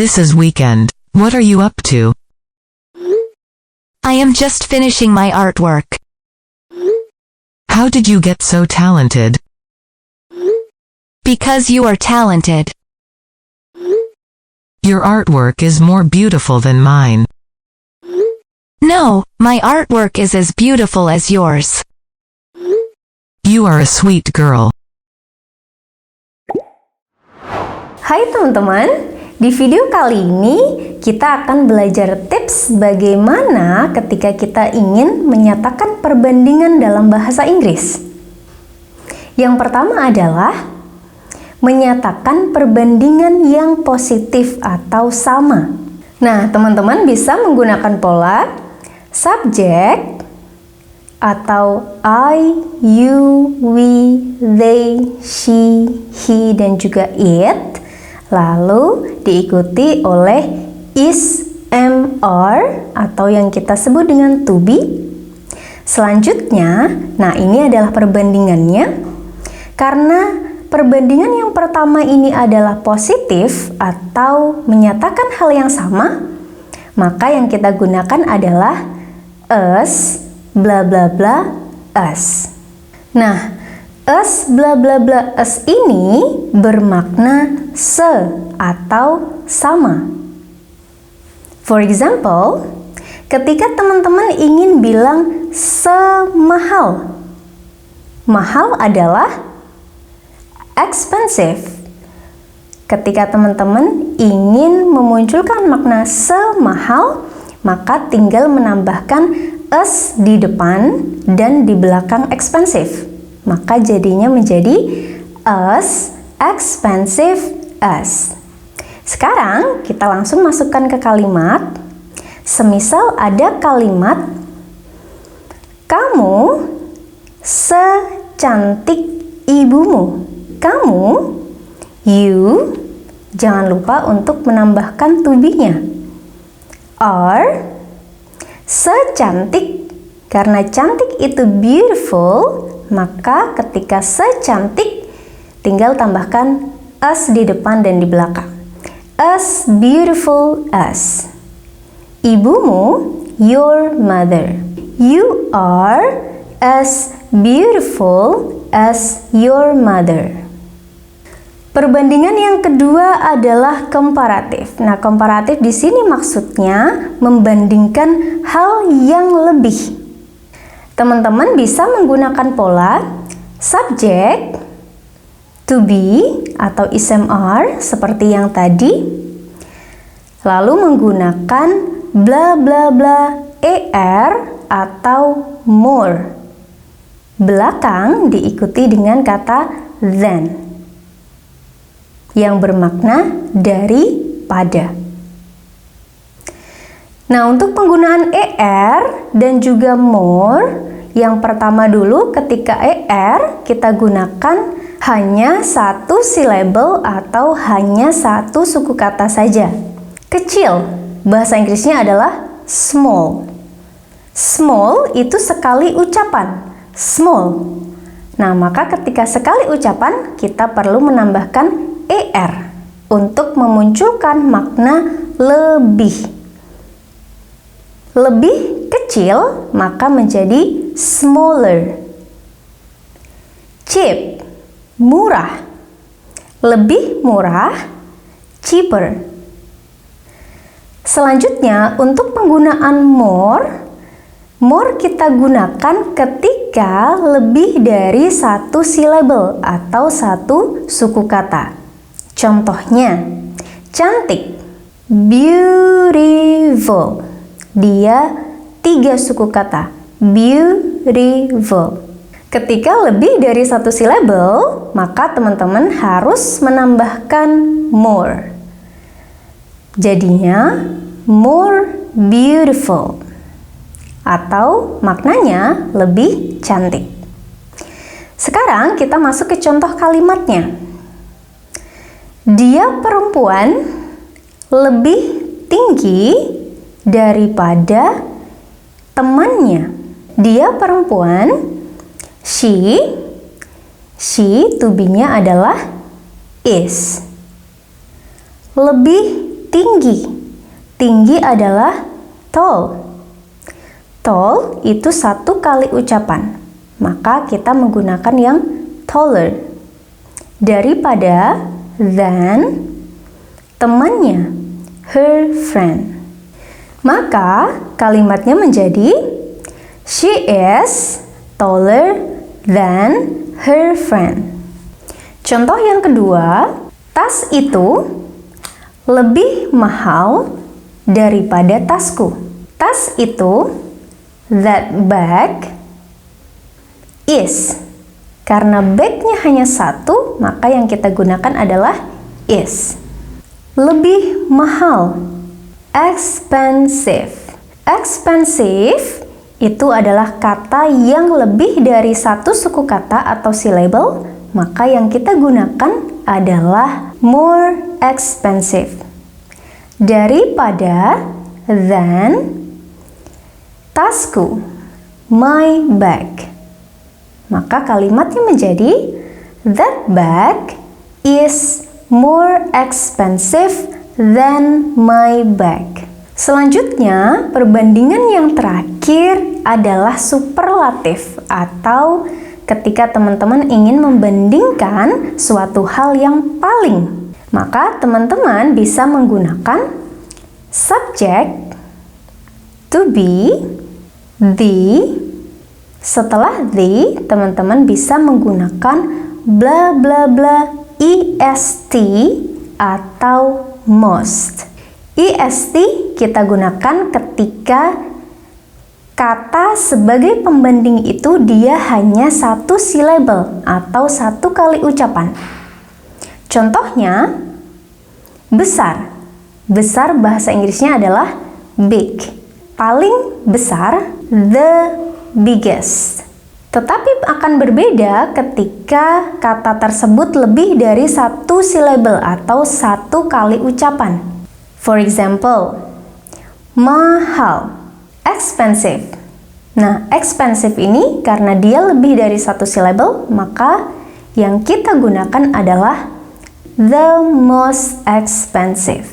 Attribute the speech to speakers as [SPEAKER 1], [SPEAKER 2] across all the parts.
[SPEAKER 1] This is weekend. What are you up to?
[SPEAKER 2] I am just finishing my artwork.
[SPEAKER 1] How did you get so talented?
[SPEAKER 2] Because you are talented.
[SPEAKER 1] Your artwork is more beautiful than mine.
[SPEAKER 2] No, my artwork is as beautiful as yours.
[SPEAKER 1] You are a sweet girl.
[SPEAKER 3] Hai teman-teman, di video kali ini kita akan belajar tips bagaimana ketika kita ingin menyatakan perbandingan dalam bahasa Inggris. Yang pertama adalah menyatakan perbandingan yang positif atau sama. Nah, teman-teman bisa menggunakan pola subjek atau I, you, we, they, she, he, dan juga it, lalu diikuti oleh is, am, are, atau yang kita sebut dengan to be. Selanjutnya, nah ini adalah perbandingannya. Karena perbandingan yang pertama ini adalah positif atau menyatakan hal yang sama, maka yang kita gunakan adalah us, bla bla bla, us. Nah, us, bla bla bla, us ini bermakna se atau sama. For example, ketika teman-teman ingin bilang semahal, mahal adalah expensive. Ketika teman-teman ingin memunculkan makna semahal, maka tinggal menambahkan us di depan dan di belakang expensive. Maka jadinya menjadi us, expensive, us. Sekarang kita langsung masukkan ke kalimat. Semisal ada kalimat, kamu secantik ibumu. Kamu, you, jangan lupa untuk menambahkan to be-nya. Are, secantik, karena cantik itu beautiful, maka ketika secantik, tinggal tambahkan us di depan dan di belakang. As beautiful as. Ibumu, your mother. You are as beautiful as your mother. Perbandingan yang kedua adalah komparatif. Nah, komparatif di sini maksudnya membandingkan hal yang lebih. Teman-teman bisa menggunakan pola subjek, to be atau is/am/are seperti yang tadi. Lalu menggunakan bla bla bla er atau more. Belakang diikuti dengan kata than yang bermakna daripada. Nah, untuk penggunaan er dan juga more, yang pertama dulu ketika er kita gunakan hanya satu syllable atau hanya satu suku kata saja. Kecil, bahasa Inggrisnya adalah small. Small itu sekali ucapan, small. Nah, maka ketika sekali ucapan kita perlu menambahkan er untuk memunculkan makna lebih. Lebih kecil maka menjadi smaller. Cheap, murah. Lebih murah, cheaper. Selanjutnya untuk penggunaan more kita gunakan ketika lebih dari satu syllable atau satu suku kata. Contohnya, cantik, beautiful. Dia 3 suku kata, beautiful. Ketika lebih dari satu syllable, maka teman-teman harus menambahkan more. Jadinya, more beautiful. Atau maknanya lebih cantik. Sekarang kita masuk ke contoh kalimatnya. Dia perempuan lebih tinggi daripada temannya. Dia perempuan, she to be-nya adalah is. Lebih tinggi. Tinggi adalah tall. Tall itu satu kali ucapan, maka kita menggunakan yang taller. Daripada than, temannya, her friend. Maka kalimatnya menjadi she is taller than her friend. Contoh yang kedua, tas itu lebih mahal daripada tasku. Tas itu, that bag is. Karena bagnya hanya satu, maka yang kita gunakan adalah is. Lebih mahal, expensive. Expensive itu adalah kata yang lebih dari satu suku kata atau syllable, maka yang kita gunakan adalah more expensive. Daripada than, tasku, my bag. Maka kalimatnya menjadi that bag is more expensive than my bag. Selanjutnya, perbandingan yang terakhir adalah superlatif atau ketika teman-teman ingin membandingkan suatu hal yang paling. Maka teman-teman bisa menggunakan subject, to be, the. Setelah the, teman-teman bisa menggunakan bla bla bla est atau most. Est kita gunakan ketika kata sebagai pembanding itu dia hanya satu syllable atau satu kali ucapan. Contohnya, besar. Besar bahasa Inggrisnya adalah big. Paling besar, the biggest. Tetapi akan berbeda ketika kata tersebut lebih dari satu syllable atau satu kali ucapan. For example, mahal, expensive. Nah, expensive ini karena dia lebih dari satu syllable, maka yang kita gunakan adalah the most expensive.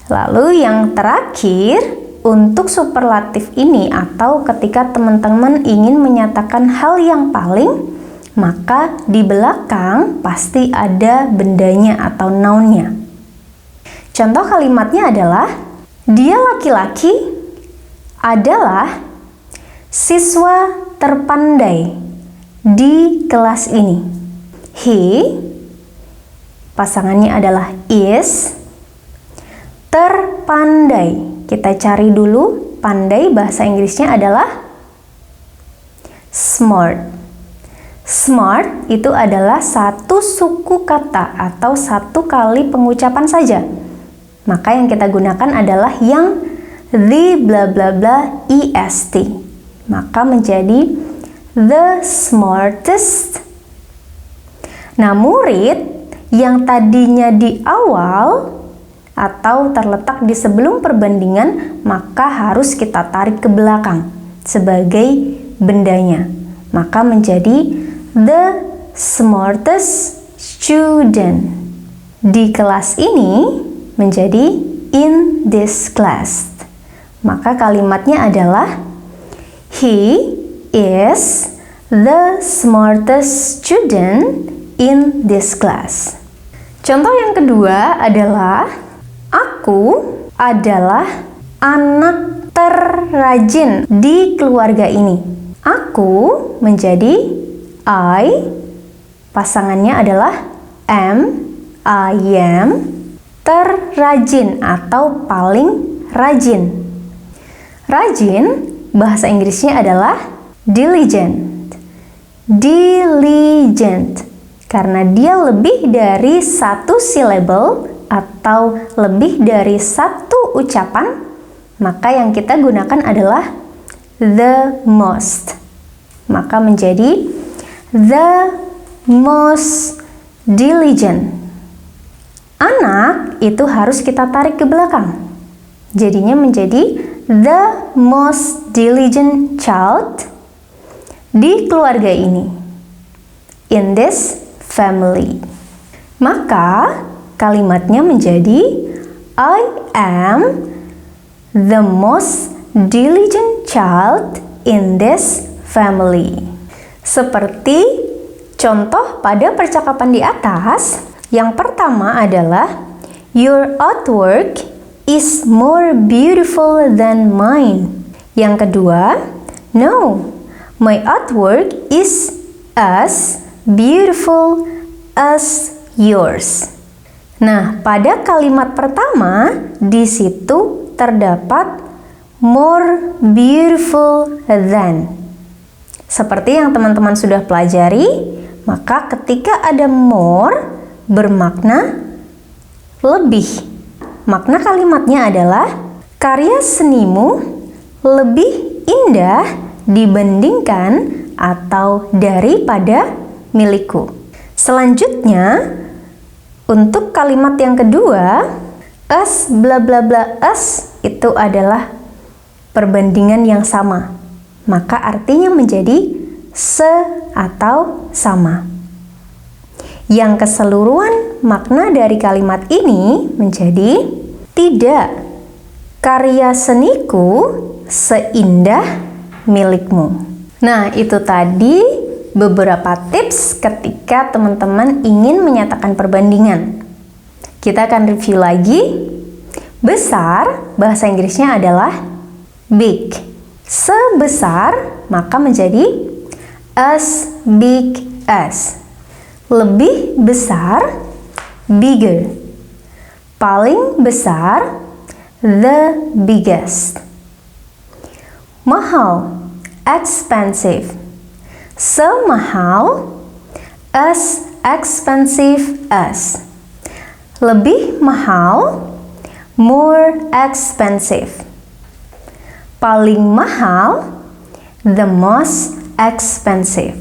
[SPEAKER 3] Lalu yang terakhir, untuk superlatif ini atau ketika teman-teman ingin menyatakan hal yang paling, maka di belakang pasti ada bendanya atau noun-nya. Contoh kalimatnya adalah, dia laki-laki adalah siswa terpandai di kelas ini. He, pasangannya adalah is, terpandai. Kita cari dulu, pandai bahasa Inggrisnya adalah smart. Smart itu adalah satu suku kata atau satu kali pengucapan saja. Maka yang kita gunakan adalah yang the bla bla bla est. Maka menjadi the smartest. Nah, murid yang tadinya di awal atau terletak di sebelum perbandingan, maka harus kita tarik ke belakang sebagai bendanya. Maka menjadi the smartest student. Di kelas ini menjadi in this class. Maka kalimatnya adalah he is the smartest student in this class. Contoh yang kedua adalah aku adalah anak terrajin di keluarga ini. Aku menjadi I, pasangannya adalah am, I am, terrajin atau paling rajin. Rajin bahasa Inggrisnya adalah diligent. Diligent karena dia lebih dari satu syllable atau lebih dari satu ucapan, maka yang kita gunakan adalah the most. Maka menjadi the most diligent. Anak itu harus kita tarik ke belakang. Jadinya menjadi the most diligent child di keluarga ini. In this family. Maka kalimatnya menjadi I am the most diligent child in this family. Seperti contoh pada percakapan di atas, yang pertama adalah your artwork is more beautiful than mine. Yang kedua, no, my artwork is as beautiful as yours. Nah, pada kalimat pertama di situ terdapat more beautiful than. Seperti yang teman-teman sudah pelajari, maka ketika ada more bermakna lebih. Makna kalimatnya adalah karya senimu lebih indah dibandingkan atau daripada milikku. Selanjutnya, untuk kalimat yang kedua, as bla bla bla as itu adalah perbandingan yang sama. Maka artinya menjadi se atau sama. Yang keseluruhan makna dari kalimat ini menjadi tidak, karya seniku seindah milikmu. Nah, itu tadi beberapa tips ketika teman-teman ingin menyatakan perbandingan. Kita akan review lagi. Besar, bahasa Inggrisnya adalah big. Sebesar, maka menjadi as big as. Lebih besar, bigger. Paling besar, the biggest. Mahal, expensive. Semahal, as expensive as. Lebih mahal, more expensive. Paling mahal, the most expensive.